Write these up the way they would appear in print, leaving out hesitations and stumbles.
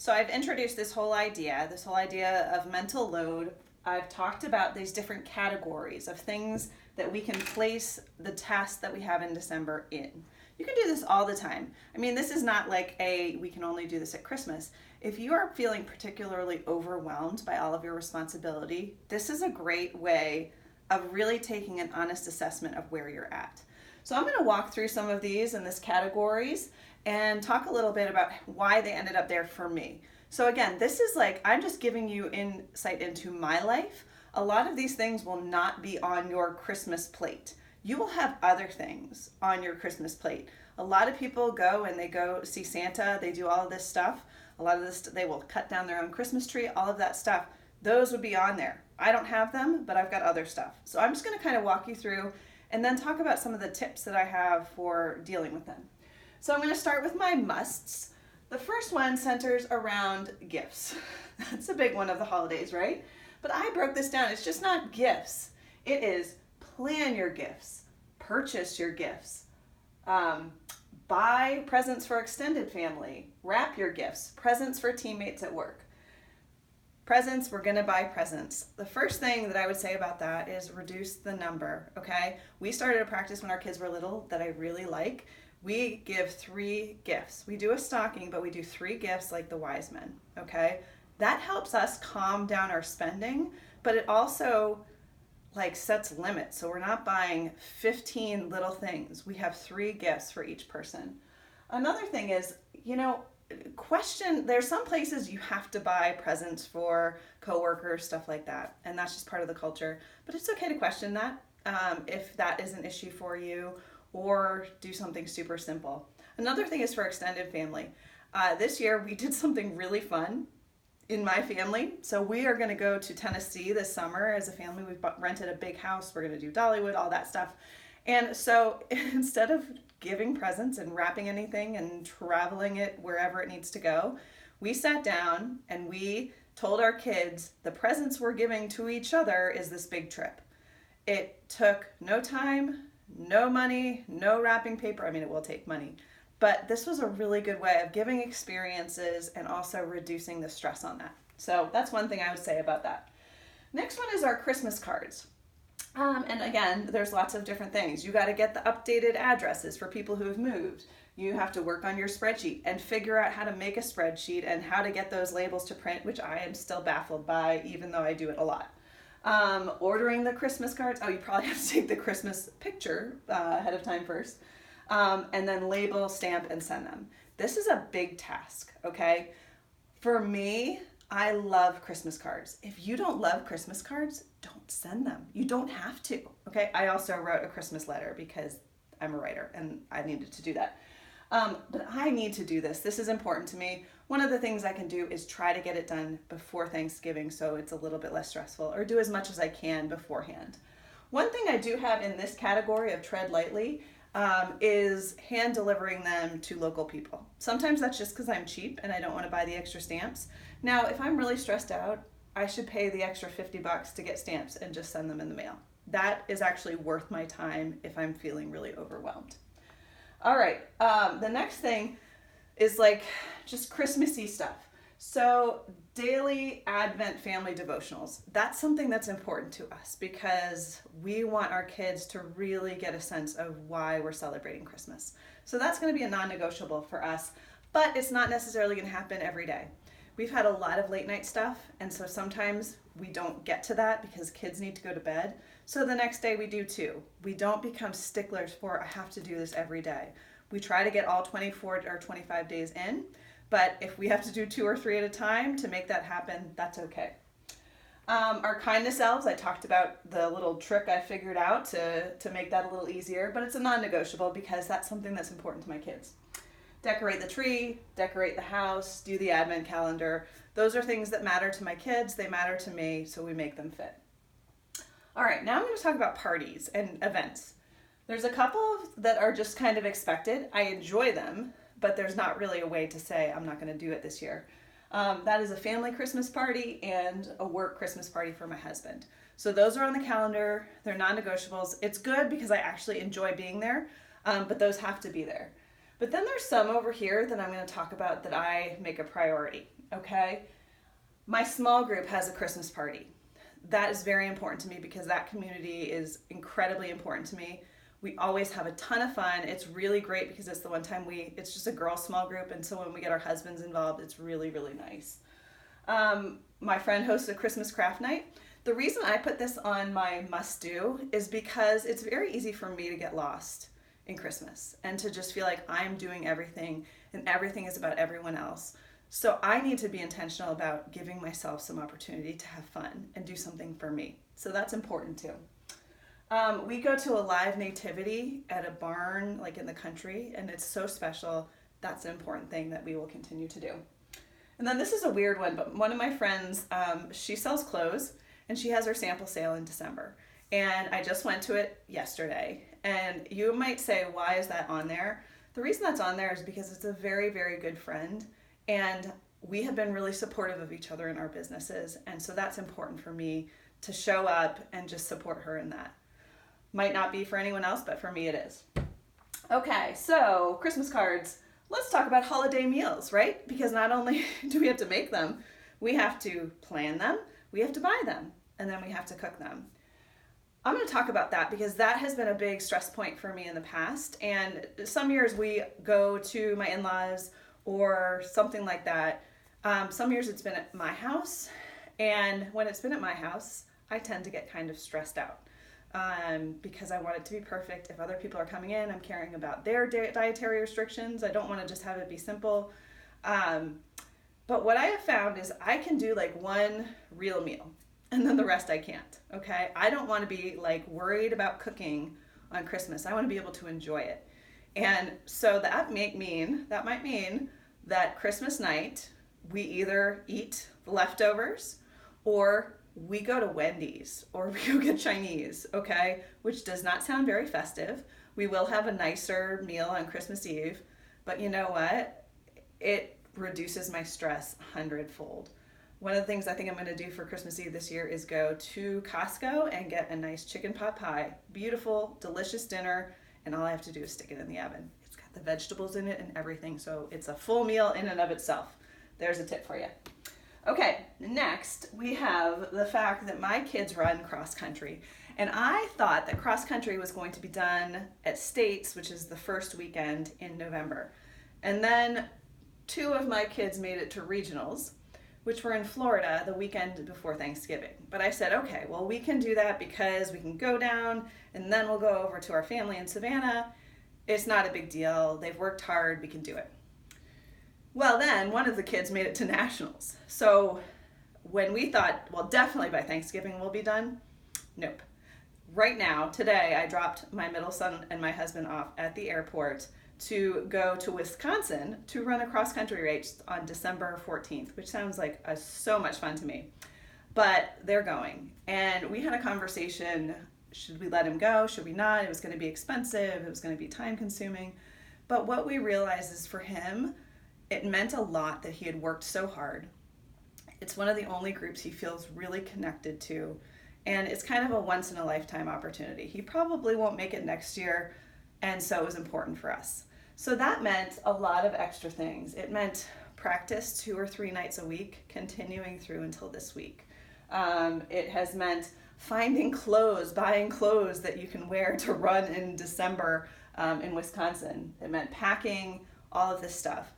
So I've introduced this whole idea of mental load. I've talked about these different categories of things that we can place the tasks that we have in December in. You can do this all the time. I mean, this is not like we can only do this at Christmas. If you are feeling particularly overwhelmed by all of your responsibility, this is a great way of really taking an honest assessment of where you're at. So I'm going to walk through some of these in this categories and talk a little bit about why they ended up there for me. So again, this is like, I'm just giving you insight into my life. A lot of these things will not be on your Christmas plate. You will have other things on your Christmas plate. A lot of people go and they go see Santa, they do all of this stuff. A lot of this, they will cut down their own Christmas tree, all of that stuff. Those would be on there. I don't have them, but I've got other stuff. So I'm just going to kind of walk you through and then talk about some of the tips that I have for dealing with them. So I'm going to start with my musts. The first one centers around gifts. That's a big one of the holidays, right? But I broke this down. It's just not gifts. It is plan your gifts, purchase your gifts, buy presents for extended family, wrap your gifts, presents for teammates at work. Presents, we're going to buy presents. The first thing that I would say about that is reduce the number, okay? We started a practice when our kids were little that I really like. We give 3 gifts. We do a stocking, but we do 3 gifts like the wise men, okay? That helps us calm down our spending, but it also like sets limits. So we're not buying 15 little things. We have 3 gifts for each person. Another thing is, there's some places you have to buy presents for coworkers, stuff like that, and that's just part of the culture. But it's okay to question that if that is an issue for you, or do something super simple. Another thing is for extended family. This year we did something really fun in my family. So we are going to go to Tennessee this summer as a family. We've rented a big house. We're going to do Dollywood, all that stuff. And so instead of giving presents and wrapping anything and traveling it wherever it needs to go, we sat down and we told our kids the presents we're giving to each other is this big trip. It took no time, no money, no wrapping paper. I mean, it will take money, but this was a really good way of giving experiences and also reducing the stress on that. So that's one thing I would say about that. Next one is our Christmas cards. And again, there's lots of different things. You got to get the updated addresses for people who have moved. You have to work on your spreadsheet and figure out how to make a spreadsheet and how to get those labels to print, which I am still baffled by, even though I do it a lot. Ordering the Christmas cards. Oh, you probably have to take the Christmas picture ahead of time first. And then label, stamp, and send them. This is a big task, okay? For me, I love Christmas cards. If you don't love Christmas cards, don't send them. You don't have to, okay? I also wrote a Christmas letter because I'm a writer and I needed to do that. But I need to do this. This is important to me. One of the things I can do is try to get it done before Thanksgiving so it's a little bit less stressful, or do as much as I can beforehand. One thing I do have in this category of tread lightly is hand delivering them to local people. Sometimes that's just because I'm cheap and I don't want to buy the extra stamps. Now, if I'm really stressed out, I should pay the extra $50 to get stamps and just send them in the mail. That is actually worth my time if I'm feeling really overwhelmed. All right, the next thing is like just Christmassy stuff. So daily Advent family devotionals, that's something that's important to us because we want our kids to really get a sense of why we're celebrating Christmas. So that's going to be a non-negotiable for us, but it's not necessarily going to happen every day. We've had a lot of late night stuff, and so sometimes we don't get to that because kids need to go to bed. So the next day we do too. We don't become sticklers for, I have to do this every day. We try to get all 24 or 25 days in, but if we have to do 2 or 3 at a time to make that happen, that's okay. Our kindness elves, I talked about the little trick I figured out to make that a little easier, but it's a non-negotiable because that's something that's important to my kids. Decorate the tree, decorate the house, do the advent calendar. Those are things that matter to my kids, they matter to me, so we make them fit. All right, now I'm going to talk about parties and events. There's a couple that are just kind of expected. I enjoy them, but there's not really a way to say I'm not going to do it this year. That is a family Christmas party and a work Christmas party for my husband. So those are on the calendar. They're non-negotiables. It's good because I actually enjoy being there, but those have to be there. But then there's some over here that I'm going to talk about that I make a priority, okay? My small group has a Christmas party. That is very important to me because that community is incredibly important to me. We always have a ton of fun. It's really great because it's the one time it's just a girl small group, and so when we get our husbands involved, it's really, really nice. My friend hosts a Christmas craft night. The reason I put this on my must-do is because it's very easy for me to get lost in Christmas and to just feel like I'm doing everything and everything is about everyone else. So I need to be intentional about giving myself some opportunity to have fun and do something for me. So that's important too. We go to a live nativity at a barn, like in the country, and it's so special. That's an important thing that we will continue to do. And then this is a weird one, but one of my friends, she sells clothes and she has her sample sale in December. And I just went to it yesterday. And you might say, why is that on there? The reason that's on there is because it's a very, very good friend. And we have been really supportive of each other in our businesses. And so that's important for me to show up and just support her in that. Might not be for anyone else, but for me it is. Okay, so Christmas cards. Let's talk about holiday meals, right? Because not only do we have to make them, we have to plan them, we have to buy them, and then we have to cook them. I'm going to talk about that because that has been a big stress point for me in the past. And some years we go to my in-laws or something like that. Some years it's been at my house. And when it's been at my house, I tend to get kind of stressed out because I want it to be perfect. If other people are coming in, I'm caring about their dietary restrictions. I don't want to just have it be simple. But what I have found is I can do like one real meal. And then the rest I can't, okay? I don't want to be like worried about cooking on Christmas. I want to be able to enjoy it. And so that might mean that Christmas night, we either eat the leftovers or we go to Wendy's or we go get Chinese, okay? Which does not sound very festive. We will have a nicer meal on Christmas Eve, but you know what? It reduces my stress 100-fold. One of the things I think I'm going to do for Christmas Eve this year is go to Costco and get a nice chicken pot pie. Beautiful, delicious dinner, and all I have to do is stick it in the oven. It's got the vegetables in it and everything, so it's a full meal in and of itself. There's a tip for you. Okay, next we have the fact that my kids run cross country, and I thought that cross country was going to be done at States, which is the first weekend in November. And then 2 of my kids made it to regionals, which were in Florida the weekend before Thanksgiving. But I said, okay, well, we can do that because we can go down and then we'll go over to our family in Savannah. It's not a big deal. They've worked hard. We can do it. Well, then one of the kids made it to nationals. So when we thought, well, definitely by Thanksgiving we'll be done, nope. Right now, today, I dropped my middle son and my husband off at the airport to go to Wisconsin to run a cross-country race on December 14th, which sounds like so much fun to me. But they're going. And we had a conversation, should we let him go? Should we not? It was going to be expensive. It was going to be time-consuming. But what we realized is for him, it meant a lot that he had worked so hard. It's one of the only groups he feels really connected to. And it's kind of a once-in-a-lifetime opportunity. He probably won't make it next year, and so it was important for us. So that meant a lot of extra things. It meant practice 2 or 3 nights a week, continuing through until this week. It has meant finding clothes, buying clothes that you can wear to run in December in Wisconsin. It meant packing, all of this stuff.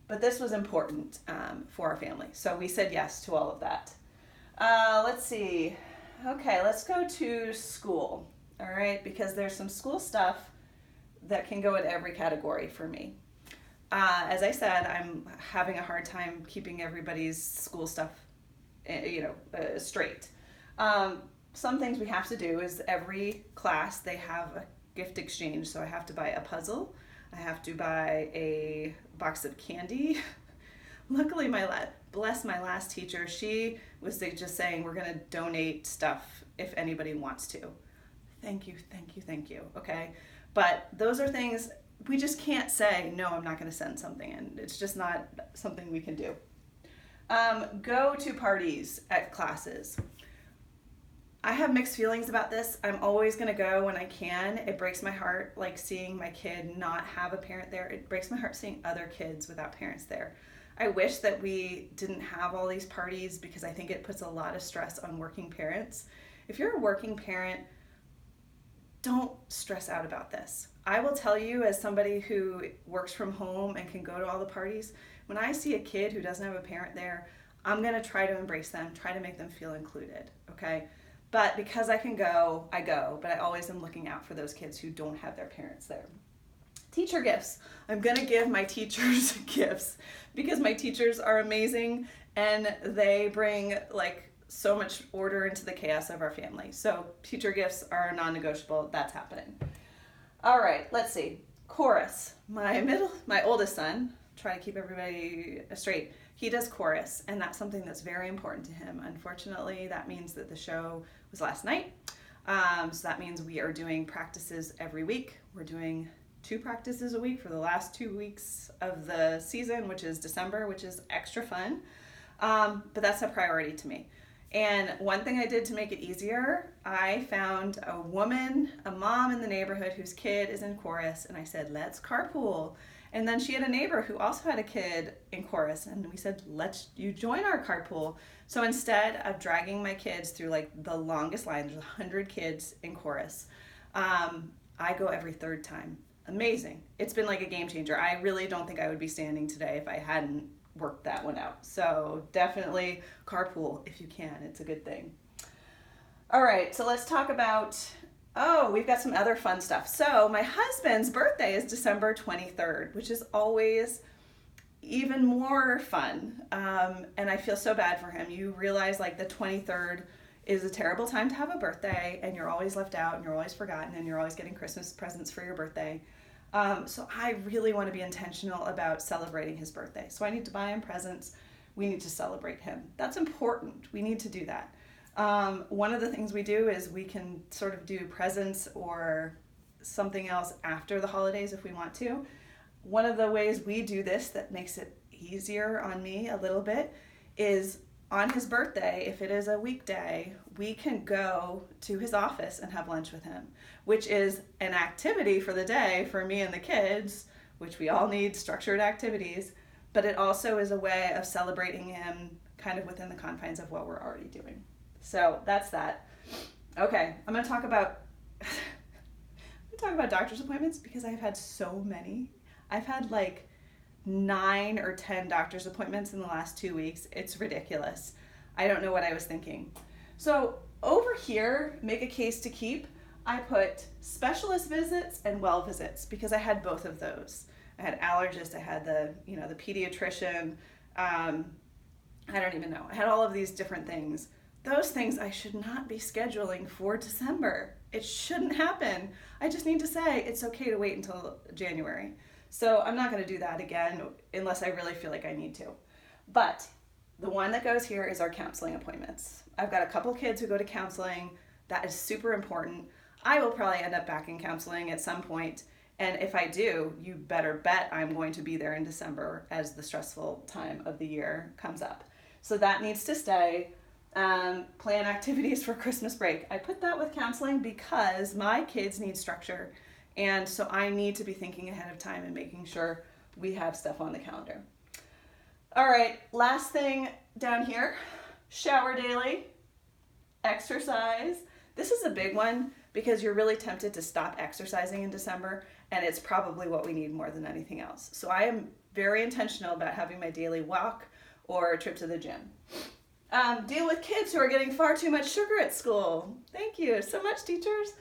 But this was important for our family. So we said yes to all of that. Let's see. Okay, let's go to school. All right, because there's some school stuff that can go in every category for me. As I said, I'm having a hard time keeping everybody's school stuff, straight. Some things we have to do is every class, they have a gift exchange. So I have to buy a puzzle. I have to buy a box of candy. Luckily, bless my last teacher, she was just saying, we're going to donate stuff if anybody wants to. Thank you, okay? But those are things we just can't say, no, I'm not going to send something in. It's just not something we can do. Go to parties at classes. I have mixed feelings about this. I'm always going to go when I can. It breaks my heart, like seeing my kid not have a parent there. It breaks my heart seeing other kids without parents there. I wish that we didn't have all these parties because I think it puts a lot of stress on working parents. If you're a working parent, don't stress out about this. I will tell you, as somebody who works from home and can go to all the parties, when I see a kid who doesn't have a parent there, I'm going to try to embrace them, try to make them feel included, okay? But because I can go, I go. But I always am looking out for those kids who don't have their parents there. Teacher gifts. I'm going to give my teachers gifts because my teachers are amazing and they bring like so much order into the chaos of our family. So teacher gifts are non-negotiable. That's happening. All right, let's see. Chorus. My oldest son, try to keep everybody straight. He does chorus, and that's something that's very important to him. Unfortunately, that means that the show was last night. So that means we are doing practices every week. We're doing 2 practices a week for the last 2 weeks of the season, which is December, which is extra fun. But that's a priority to me. And one thing I did to make it easier, I found a mom in the neighborhood whose kid is in chorus, and I said, let's carpool. And then she had a neighbor who also had a kid in chorus, and we said, let's you join our carpool. So instead of dragging my kids through like the longest line, there's 100 kids in chorus, I go every 3rd time. Amazing. It's been like a game changer. I really don't think I would be standing today if I hadn't worked that one out. So definitely carpool if you can. It's a good thing. All right, so let's talk about, we've got some other fun stuff. So my husband's birthday is December 23rd, which is always even more fun. And I feel so bad for him. You realize like the 23rd is a terrible time to have a birthday, and you're always left out and you're always forgotten and you're always getting Christmas presents for your birthday. So I really want to be intentional about celebrating his birthday. So I need to buy him presents. We need to celebrate him. That's important. We need to do that. One of the things we do is we can sort of do presents or something else after the holidays if we want to. One of the ways we do this that makes it easier on me a little bit is on his birthday, if it is a weekday, we can go to his office and have lunch with him, which is an activity for the day for me and the kids, which we all need structured activities, but it also is a way of celebrating him kind of within the confines of what we're already doing. So that's that. Okay, I'm going to talk about doctor's appointments because I've had so many. I've had like 9 or 10 doctor's appointments in the last 2 weeks. It's ridiculous. I don't know what I was thinking. So over here, make a case to keep, I put specialist visits and well visits because I had both of those. I had allergists, I had the pediatrician, I don't even know. I had all of these different things. Those things I should not be scheduling for December. It shouldn't happen. I just need to say it's okay to wait until January. So I'm not going to do that again unless I really feel like I need to. But the one that goes here is our counseling appointments. I've got a couple kids who go to counseling. That is super important. I will probably end up back in counseling at some point. And if I do, you better bet I'm going to be there in December as the stressful time of the year comes up. So that needs to stay. Plan activities for Christmas break. I put that with counseling because my kids need structure. And so I need to be thinking ahead of time and making sure we have stuff on the calendar. All right, last thing down here, shower daily, exercise. This is a big one because you're really tempted to stop exercising in December, and it's probably what we need more than anything else. So I am very intentional about having my daily walk or a trip to the gym. Deal with kids who are getting far too much sugar at school. Thank you so much, teachers.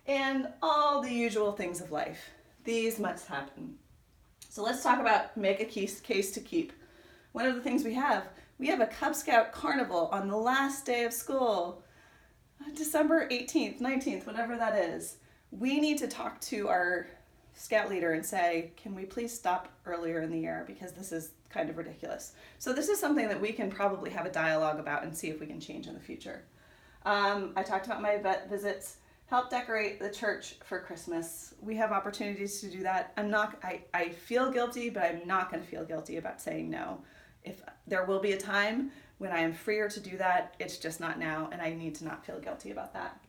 And all the usual things of life. These must happen. So let's talk about make a case to keep. One of the things we have a Cub Scout carnival on the last day of school, December 18th, 19th, whatever that is. We need to talk to our scout leader and say, can we please stop earlier in the year because this is kind of ridiculous. So this is something that we can probably have a dialogue about and see if we can change in the future. I talked about my vet visits. Help decorate the church for Christmas. We have opportunities to do that. I feel guilty, but I'm not going to feel guilty about saying no. If there will be a time when I am freer to do that, it's just not now, and I need to not feel guilty about that.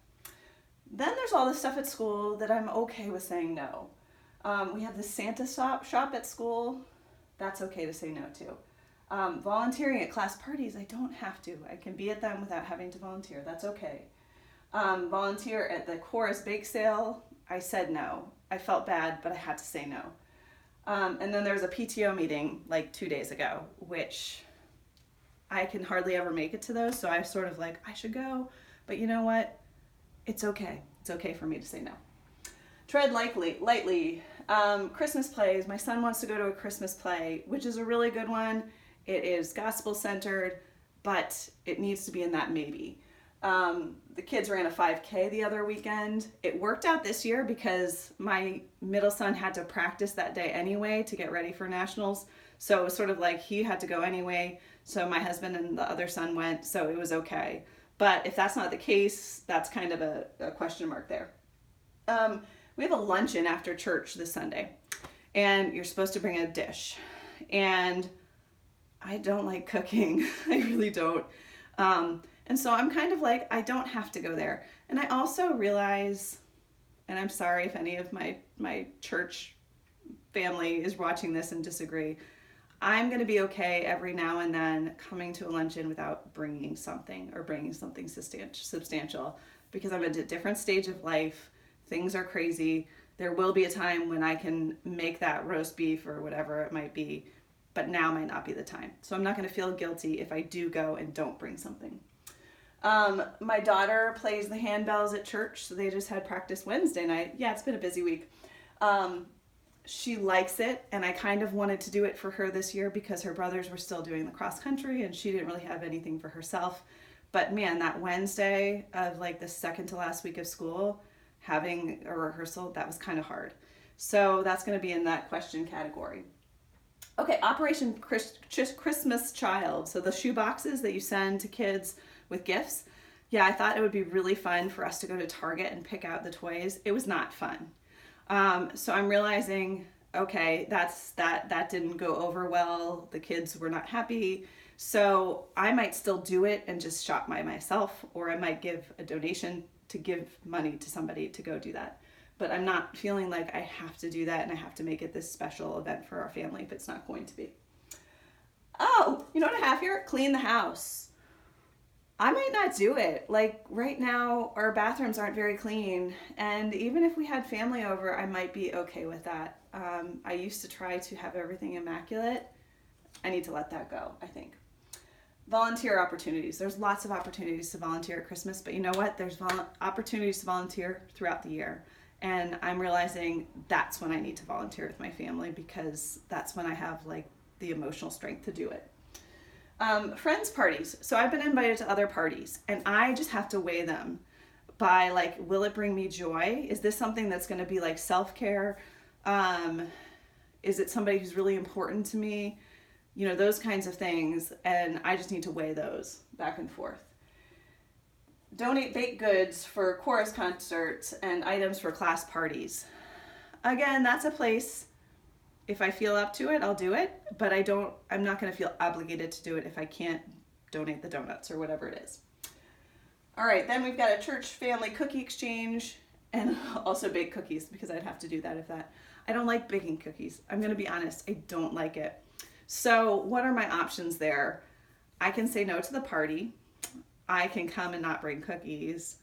Then there's all the stuff at school that I'm okay with saying no. We have the Santa shop at school. That's okay to say no to. Volunteering at class parties, I don't have to. I can be at them without having to volunteer. That's okay. Volunteer at the chorus bake sale, I said no. I felt bad, but I had to say no. And then there was a PTO meeting like 2 days ago, which I can hardly ever make it to those. So I sort of like, I should go. But you know what? It's okay. It's okay for me to say no. Tread lightly. Christmas plays. My son wants to go to a Christmas play, which is a really good one. It is gospel centered, but it needs to be in that maybe. The kids ran a 5K the other weekend. It worked out this year because my middle son had to practice that day anyway to get ready for nationals. So it was sort of like he had to go anyway. So my husband and the other son went, so it was okay. But if that's not the case, that's kind of a question mark there. We have a luncheon after church this Sunday, and you're supposed to bring a dish. And I don't like cooking. I really don't. And so I'm kind of like, I don't have to go there. And I also realize, and I'm sorry if any of my church family is watching this and disagree, I'm going to be okay every now and then coming to a luncheon without bringing something or bringing something substantial, because I'm at a different stage of life. Things are crazy. There will be a time when I can make that roast beef or whatever it might be, but now might not be the time. So I'm not going to feel guilty if I do go and don't bring something. My daughter plays the handbells at church, so they just had practice Wednesday night. Yeah, it's been a busy week. She likes it, and I kind of wanted to do it for her this year because her brothers were still doing the cross country and she didn't really have anything for herself. But man, that Wednesday of like the second to last week of school, having a rehearsal, that was kind of hard. So that's going to be in that question category. Okay, Operation Christmas Child. So the shoe boxes that you send to kids with gifts. Yeah, I thought it would be really fun for us to go to Target and pick out the toys. It was not fun. So I'm realizing, okay, that didn't go over well. The kids were not happy. So I might still do it and just shop by myself, or I might give a donation to give money to somebody to go do that. But I'm not feeling like I have to do that and I have to make it this special event for our family if it's not going to be. Oh, you know what I have here? Clean the house. I might not do it. Like right now, our bathrooms aren't very clean. And even if we had family over, I might be okay with that. I used to try to have everything immaculate. I need to let that go, I think. Volunteer opportunities. There's lots of opportunities to volunteer at Christmas, but you know what? There's opportunities to volunteer throughout the year. And I'm realizing that's when I need to volunteer with my family because that's when I have like the emotional strength to do it. Friends parties. So I've been invited to other parties and I just have to weigh them by like, will it bring me joy? Is this something that's going to be like self-care? Is it somebody who's really important to me? You know, those kinds of things. And I just need to weigh those back and forth. Donate baked goods for chorus concerts and items for class parties. Again, that's a place, if I feel up to it, I'll do it, but I'm not going to feel obligated to do it if I can't donate the donuts or whatever it is. All right, then we've got a church family cookie exchange and also bake cookies because I'd have to do that I don't like baking cookies. I'm going to be honest, I don't like it. So what are my options there? I can say no to the party. I can come and not bring cookies,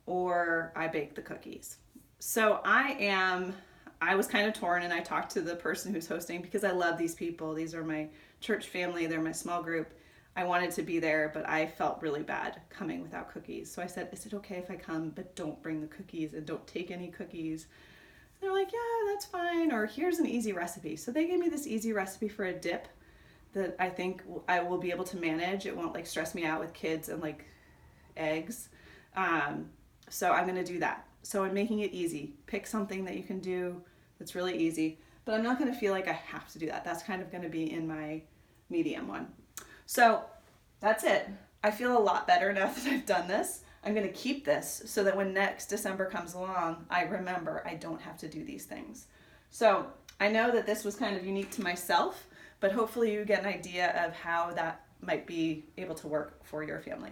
or I bake the cookies. So I was kind of torn, and I talked to the person who's hosting because I love these people. These are my church family. They're my small group. I wanted to be there, but I felt really bad coming without cookies. So I said, is it okay if I come, but don't bring the cookies and don't take any cookies? And they're like, yeah, that's fine. Or here's an easy recipe. So they gave me this easy recipe for a dip that I think I will be able to manage. It won't like stress me out with kids and like eggs. So I'm going to do that. So I'm making it easy. Pick something that you can do that's really easy, but I'm not going to feel like I have to do that. That's kind of going to be in my medium one. So that's it. I feel a lot better now that I've done this. I'm going to keep this so that when next December comes along, I remember I don't have to do these things. So I know that this was kind of unique to myself, but hopefully you get an idea of how that might be able to work for your family.